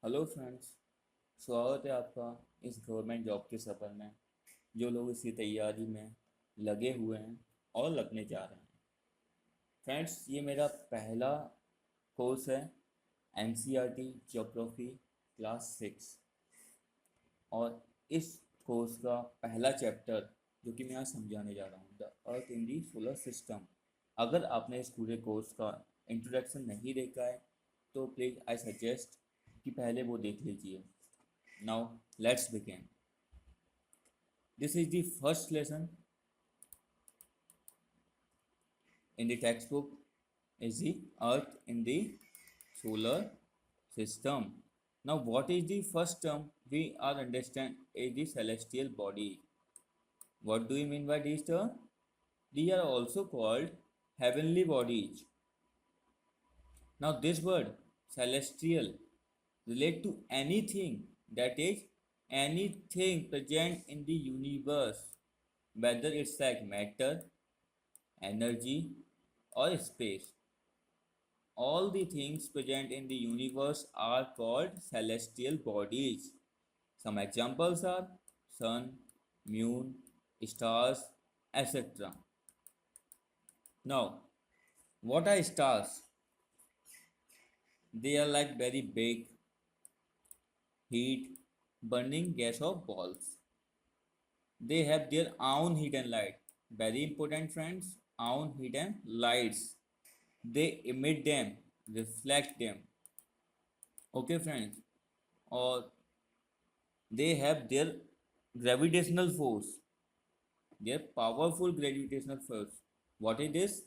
Hello friends. स्वागत है आपका इस गवर्नमेंट जॉब के सफ़र में। जो लोग इसी तैयारी में लगे हुए हैं और लगने जा रहे हैं। फ्रेंड्स, ये मेरा पहला कोर्स है, एनसीईआरटी ज्योग्राफी क्लास 6। और इस कोर्स का पहला चैप्टर जो कि मैं आज समझाने जा रहा हूँ, the earth in the solar system. अगर आपने इस पूरे कोर्स का इंट्रोडक्शन नहीं देखा है तो प्लीज़ आई सजेस्ट कि पहले वो देख लीजिए। Now let's begin. This is the first lesson in the textbook, is the earth in the solar system. Now what is the first term we are understand is the celestial body. What do you mean by this term? These are also called heavenly bodies. Now this word celestial relate to anything, that is anything present in the universe, whether it's like matter, energy or space. All the things present in the universe are called celestial bodies. Some examples are sun, moon, stars, etc. Now, what are stars? They are like very big, heat, burning gas of balls. They have their own hidden light. Very important, friends, own hidden lights. They emit them, reflect them. Okay, friends. Or they have their gravitational force, their powerful gravitational force. What it is?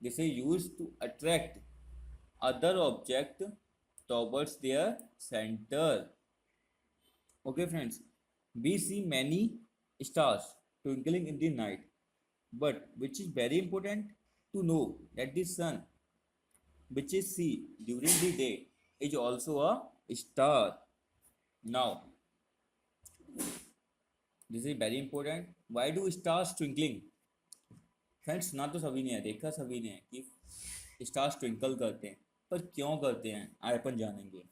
This is used to attract other object towards their center. Okay, friends, we see many stars twinkling in the night, but which is very important to know that the sun, which is seen during the day, is also a star. Now, this is very important. Why do stars twinkling? Friends, ना तो सभी ने देखा, सभी ने कि stars twinkle करते हैं, पर क्यों करते हैं आए अपन जानेंगे।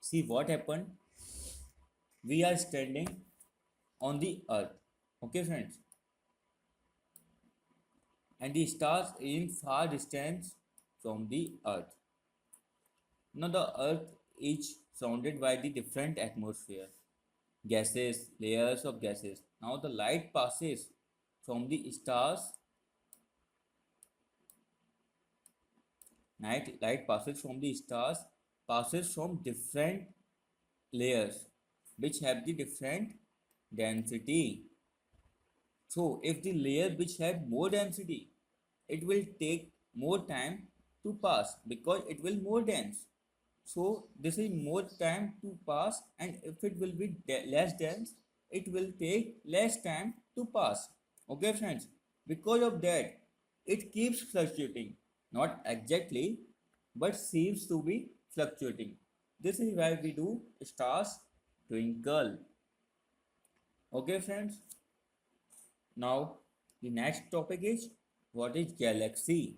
See what happen, we are standing on the earth, okay friends, and the stars in far distance from the earth. Now the earth is surrounded by the different atmosphere, gases, layers of gases. Now the light passes from the stars. Light passes from the stars, passes from different layers which have the different density. So if the layer which have more density, it will take more time to pass because it will more dense. So this is more time to pass, and if it will be less dense, it will take less time to pass. Okay, friends, because of that, it keeps fluctuating, not exactly, but seems to be fluctuating. This is why we do stars twinkle. Okay, friends. Now the next topic is, what is galaxy?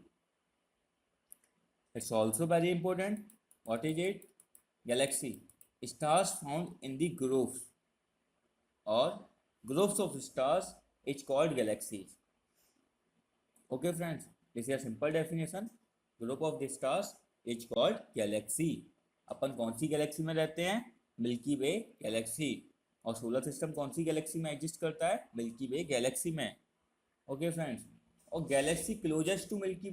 It's also very important. What is it? Galaxy. Stars found in the groups or groups of stars is called galaxies. Okay, friends. This is a simple definition. Group of the stars is called galaxy. अपन कौन सी galaxy में रहते हैं? Milky Way galaxy. और solar system कौन सी galaxy में एग्जिस्ट करता है? मिल्की वे गैलेक्सी में. Okay friends. और galaxy closest to Milky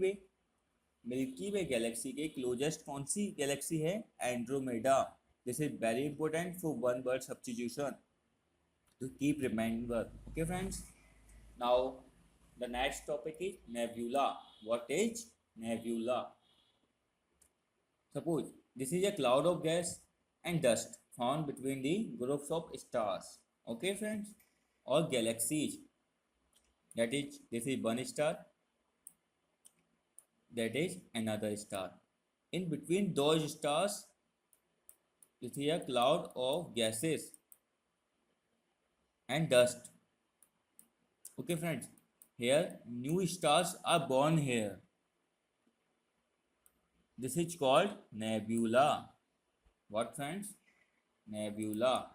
Way galaxy के क्लोजेस्ट कौन सी गैलेक्सी है? Andromeda. This is very important for one word substitution to keep remember. Okay, friends. Now the next topic is nebula. What is nebula? Suppose this is a cloud of gas and dust found between the groups of stars. Okay, friends, or galaxies. That is, this is one star, that is another star. In between those stars, this is a cloud of gases and dust. Okay, friends, here new stars are born here. This is called nebula. What friends? Nebula.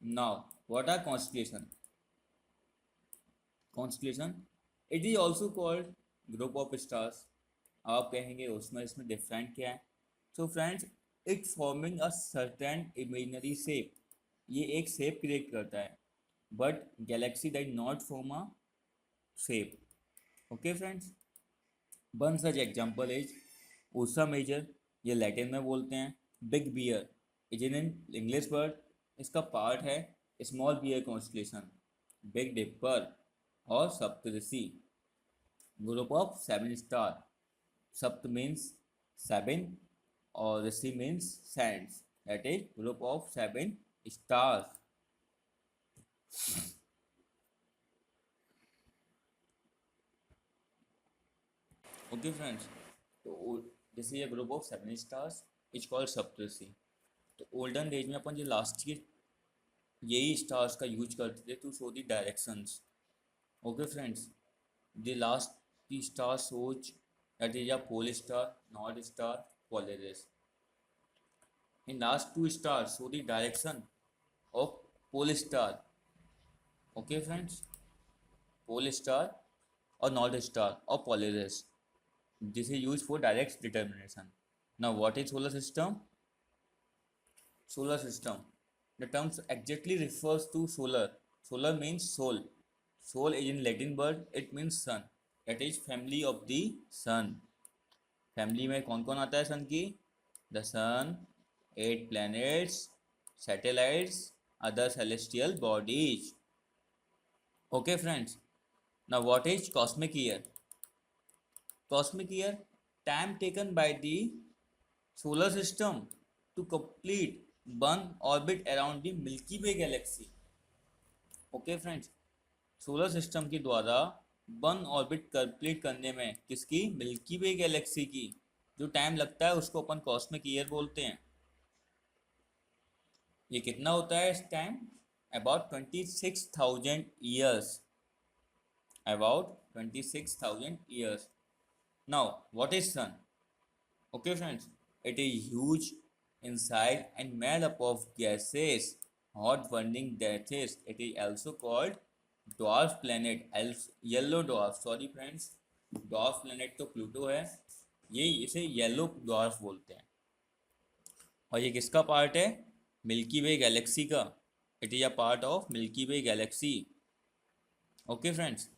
Now, what are constellation? Constellation, it is also called group of stars. आप कहेंगे उसमें इसमें different क्या है? So friends, it forming a certain imaginary shape. ये एक shape create करता है, but galaxy that not form a shape. Okay friends, one such example is Ursa Major, ये लैटिन में बोलते हैं. Big bear is in English word, इसका part है small bear constellation. Big dipper और Saptarishi, group of seven star. सप्त means seven और ऋषि means saints, that is group of seven stars. Okay friends, तो this is a group of seven stars is called Saptarishi. तो olden days में अपन जो last के यही स्टार्स का यूज करते थे to show the directions. Okay friends, the last the star shows that is a pole star, north star, Polaris. In last two stars show the direction of pole star. Okay friends, pole star or north star or Polaris. This is used for direct determination. Now what is solar system? Solar system, the term exactly refers to solar. Solar means soul. Soul is in Latin word, it means sun. That is family of the sun. Family में कौन कौन आता है sun की? The sun, 8 planets, satellites, other celestial bodies. Okay friends, now what is cosmic year? Cosmic year, time taken by the solar system to complete one orbit around the Milky Way galaxy. Okay friends, solar system के द्वारा one orbit complete करने में किसकी? Milky Way Galaxy की जो time लगता है उसको अपन कॉस्मिक ईयर बोलते हैं. ये कितना होता है इस time? About 26,000 years. About 26,000 years. Now what is sun? Okay friends, it is huge in size and made up of gases, hot burning gases. It is also called dwarf planet, yellow dwarf. Sorry friends, dwarf planet तो Pluto है, ये इसे yellow dwarf बोलते हैं. और ये किसका part है? मिल्की वे गैलेक्सी का. It is a part of milky Way Galaxy. Okay friends,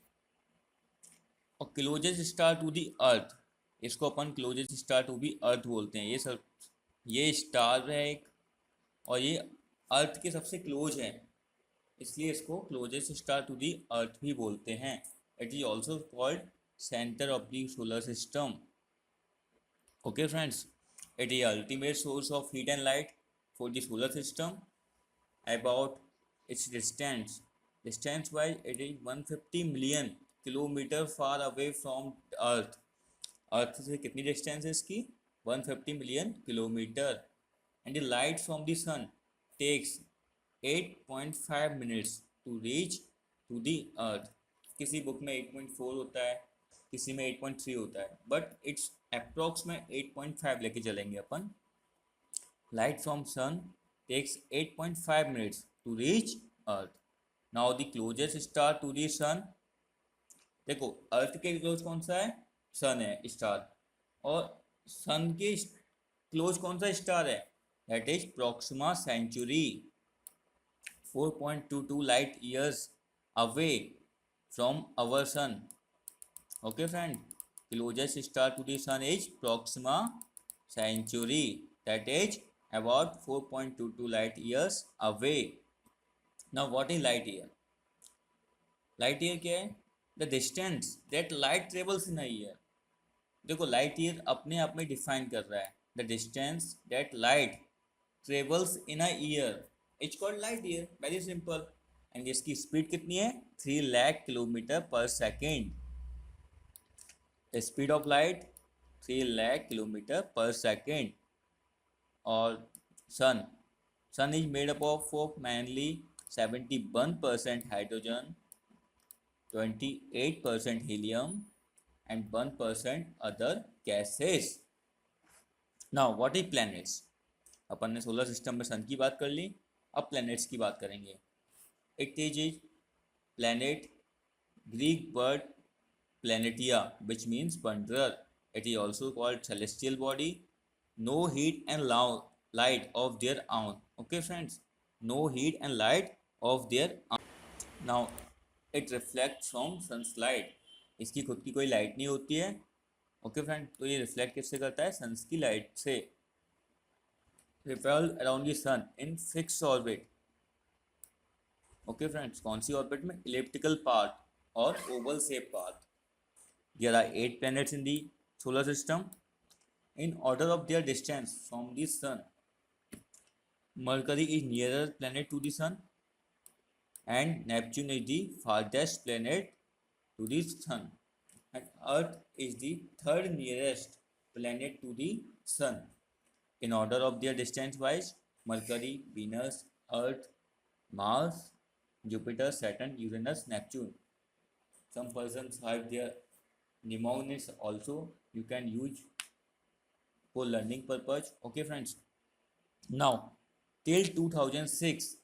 और क्लोजेस्ट स्टार टू दी अर्थ, इसको अपन क्लोजेस्ट स्टार टू बी अर्थ बोलते हैं. ये सब ये स्टार है एक, और ये अर्थ के सबसे क्लोज है, इसलिए इसको closest star to the earth भी बोलते हैं. It is also called centre of the solar system. Okay friends, it is ultimate source of heat and light for the solar system. About its distance wise it is 150 million kilometre far away from earth. Earth से कितनी distance है इसकी? 150 million kilometre. And the light from the sun takes 8.5 minutes to reach to the earth. किसी book में 8.4 होता है, किसी में 8.3 होता है, बट इट्स अप्रॉक्स में 8.5 लेके चलेंगे अपन. Light from sun takes 8.5 minutes to reach earth. Now the closest star to the sun, देखो अर्थ के क्लोज कौन सा है? सन है स्टार. और सन के क्लोज कौन सा स्टार है? That is Proxima Centauri, 4.22 light years away from our sun. Okay friend, closest star to the sun is Proxima Centauri, that is about 4.22 light years away. Now what is light year? Light year क्या है? The distance that light travels in a year. देखो light year अपने आप में define कर रहा है the distance that light travels in a year. It's called light year, very simple. And इसकी स्पीड कितनी है? 3 lakh kilometre per second. The speed of light 3 lakh kilometre per second. और sun is made up of mainly 71% hydrogen, 28% helium and 1% other gases. Now what is planets? अपन ने solar system में सन की बात कर ली, अब प्लैनेट्स की बात करेंगे. It is planet, Greek word planetia, which means wanderer. It is also called celestial body. No heat and light of their own. Okay, friends. No heat and light of their own. Now, it reflects from sun's light. इसकी खुद की कोई light नहीं होती है. Okay friend, तो ये reflect किससे करता है? सन्स की लाइट से. Revolve around the sun in fix orbit. Okay friends, कौन सी ऑर्बिट में? इलिप्टिकल पाथ और oval shape path. There are 8 planets in the solar system in order of their distance from the sun. Mercury is nearer planet to the sun and Neptune is the farthest planet to the sun, and Earth is the third nearest planet to the sun. In order of their distance wise: Mercury, Venus, Earth, Mars, Jupiter, Saturn, Uranus, Neptune. Some persons have their mnemonics also, you can use for learning purpose. Okay friends, now till 2006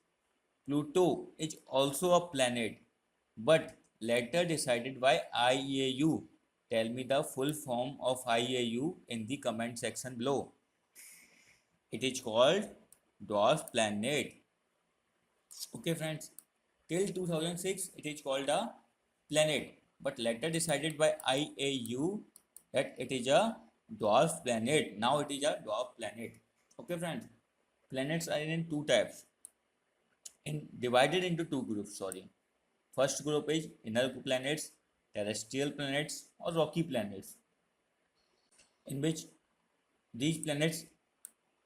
Pluto is also a planet, but later decided by IAU. Tell me the full form of IAU in the comment section below. It is called dwarf planet. Okay friends, till 2006 it is called a planet, but later decided by IAU that it is a dwarf planet. Now it is a dwarf planet. Okay friends, planets are in two types, divided into two groups. First group is inner planets, terrestrial planets or rocky planets, in which these planets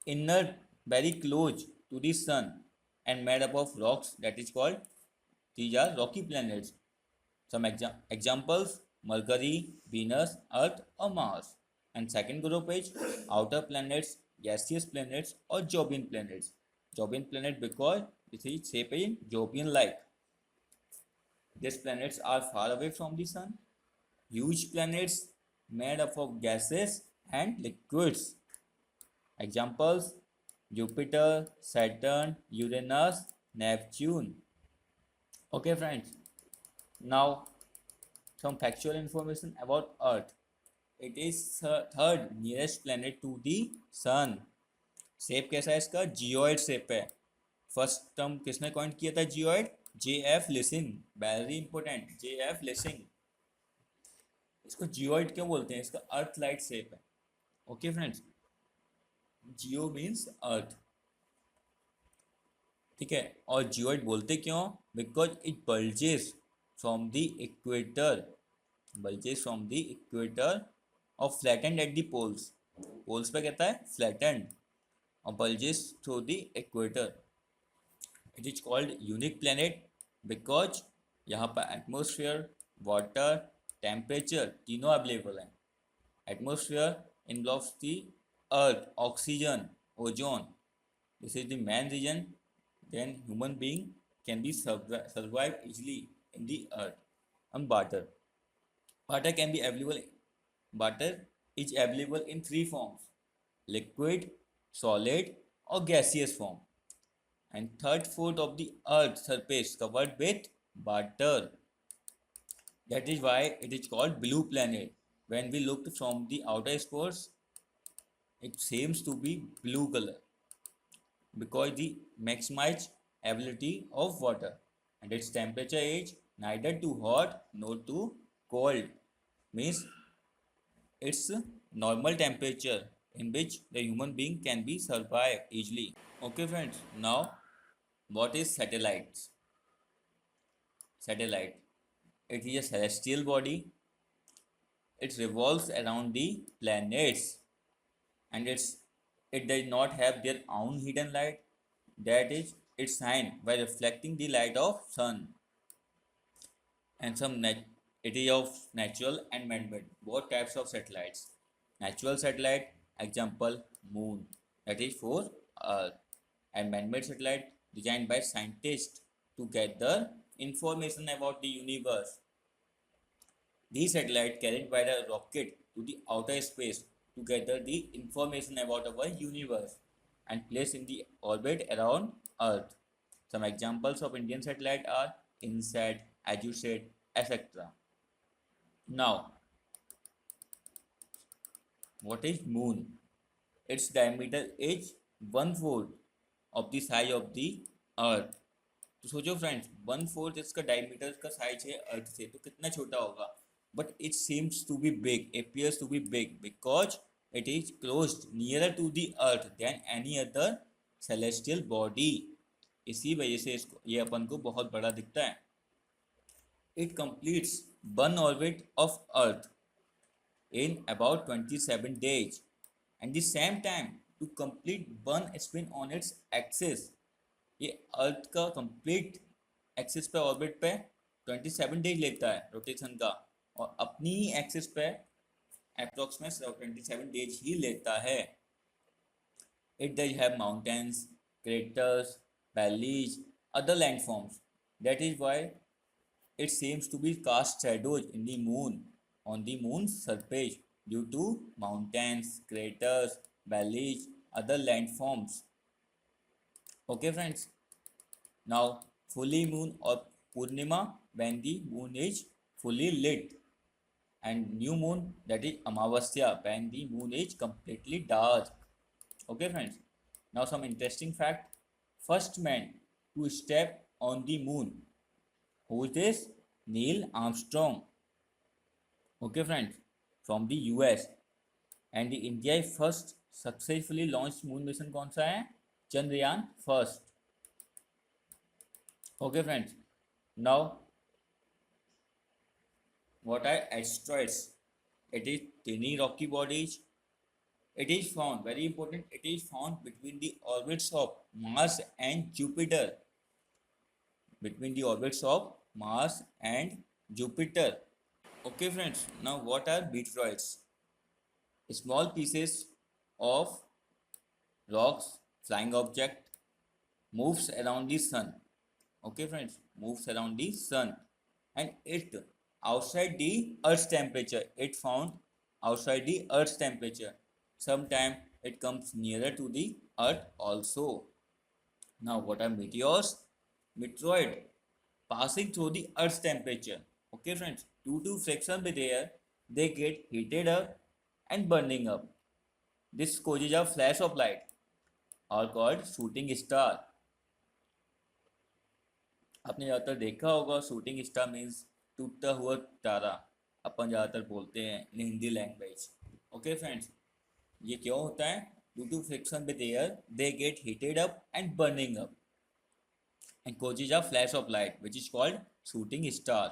inner very close to the sun and made up of rocks, that is called, these are rocky planets. Some examples: Mercury, Venus, Earth or Mars. And second group is outer planets, gaseous planets or Jovian planets. Jovian planet because it is shaped in Jovian like. These planets are far away from the sun. Huge planets made up of gases and liquids. Examples: Jupiter, Saturn, Uranus, Neptune. Okay friends, now some factual information about Earth. It is third nearest planet to the sun. Shape कैसा है इसका? Geoid shape है. First term किसने coin किया था geoid? JF Listing. Very important, JF Listing. इसको geoid क्यों बोलते हैं? इसका अर्थ लाइट शेप है. Okay friends, geo means earth, ठीक है. और जियोइड बोलते क्यों? Because it bulges from the equator. bulges from the equator or flattened at the poles. poles पे कहता है flattened और bulges through the equator. It is called unique planet because यहाँ पर atmosphere, water, temperature तीनों available हैं. Atmosphere involves the earth, oxygen, ozone. This is the main reason then human being can be survive easily in the earth. And water. Water can be available. Water is available in three forms: liquid, solid, or gaseous form. And third fourth of the Earth's surface covered with water. That is why it is called blue planet. When we look from the outer space, it seems to be blue color because the maximized ability of water, and its temperature is neither too hot nor too cold. Means it's normal temperature in which the human being can be survive easily. Okay friends, now what is satellites? Satellite, it is a celestial body. It revolves around the planets and it does not have their own hidden light. That is, it shines by reflecting the light of sun. And it is of natural and man-made, both types of satellites. Natural satellite, example moon, that is for Earth, and man-made satellite designed by scientists to gather information about the universe. These satellites carried by the rocket to the outer space to gather the information about our universe. and placed in the orbit around Earth. Some examples of Indian satellite are INSAT, EduSat, etc. Now, what is Moon? Its diameter is 1/4 of the size of the Earth. तो सोचो friends, 1/4 इसका diameter का size है अर्थ से, तो कितना छोटा होगा. But it seems to be big, appears to be big because it is closed nearer to the earth than any other celestial body. इसी वजह से इसको ये अपन को बहुत बड़ा दिखता है. It completes one orbit of earth in about 27 days, and the same time to complete one spin on its axis. ये अर्थ का कंप्लीट एक्सिस पे ऑर्बिट पे 27 डेज लेता है रोटेशन का, और अपनी ही एक्सिस पे अप्रोक्सीमेट 27 डेज ही लेता है. It does have mountains, craters, valleys, other landforms. That is why it seems to be cast shadows in the moon on the moon's surface due to mountains, craters, valleys, other landforms. Okay friends, now fully moon or Purnima when the moon is fully lit, and new moon, that is Amavasya, when the moon is completely dark. Okay friends, now some interesting fact. First man to step on the moon, who is this? Neil Armstrong. Okay friends, from the US. And the India first successfully launched moon mission कौन सा है? Chandrayaan first. Okay friends, now what are asteroids? It is tiny rocky bodies. It is found, very important, it is found between the orbits of Mars and Jupiter. Between the orbits of Mars and Jupiter. Okay friends, now what are meteoroids? Small pieces of rocks, flying object, moves around the sun. Okay friends, moves around the sun, and it outside the earth's temperature, it found outside the earth's temperature. Sometime it comes nearer to the earth also. Now what are meteors? Meteoroid passing through the earth's temperature. Okay friends, due to friction with air, they get heated up and burning up. This causes a flash of light, or called shooting star. आपने ज़्यादातर देखा होगा, shooting star means टूटता हुआ तारा, अपन ज़्यादातर बोलते हैं in Hindi language. Okay friends, ये क्यों होता है? Due to friction with air they get heated up and burning up and causes a flash of light, which is called shooting star.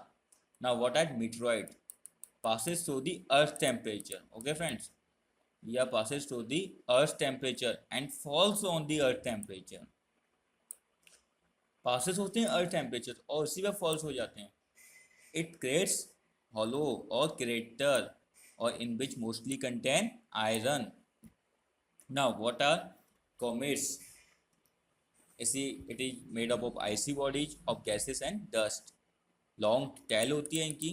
Now what are meteoroid? Passes through the earth temperature. Okay friends, yeah, passes through the earth temperature and falls on the earth temperature. Passes होते हैं earth temperature और उसी में false हो जाते हैं. It creates hollow और crater, और in which mostly contain iron. Now what are comets? इसी it is made up of icy bodies of gases and dust. Long tail होती है इनकी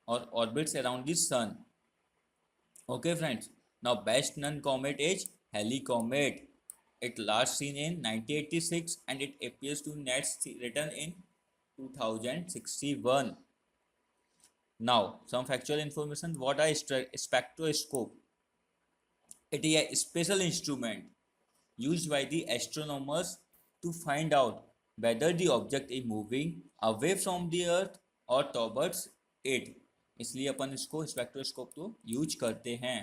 और orbits around the sun. Okay friends, now best known comet is Halley comet. It last seen in 1986 and it appears to next return in 2061. Now, some factual information. What are spectroscope? It is a special instrument used by the astronomers to find out whether the object is moving away from the earth or towards it. इसलिए अपन इसको spectroscope तो use करते हैं.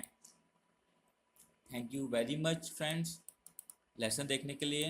Thank you very much friends lesson देखने के लिए.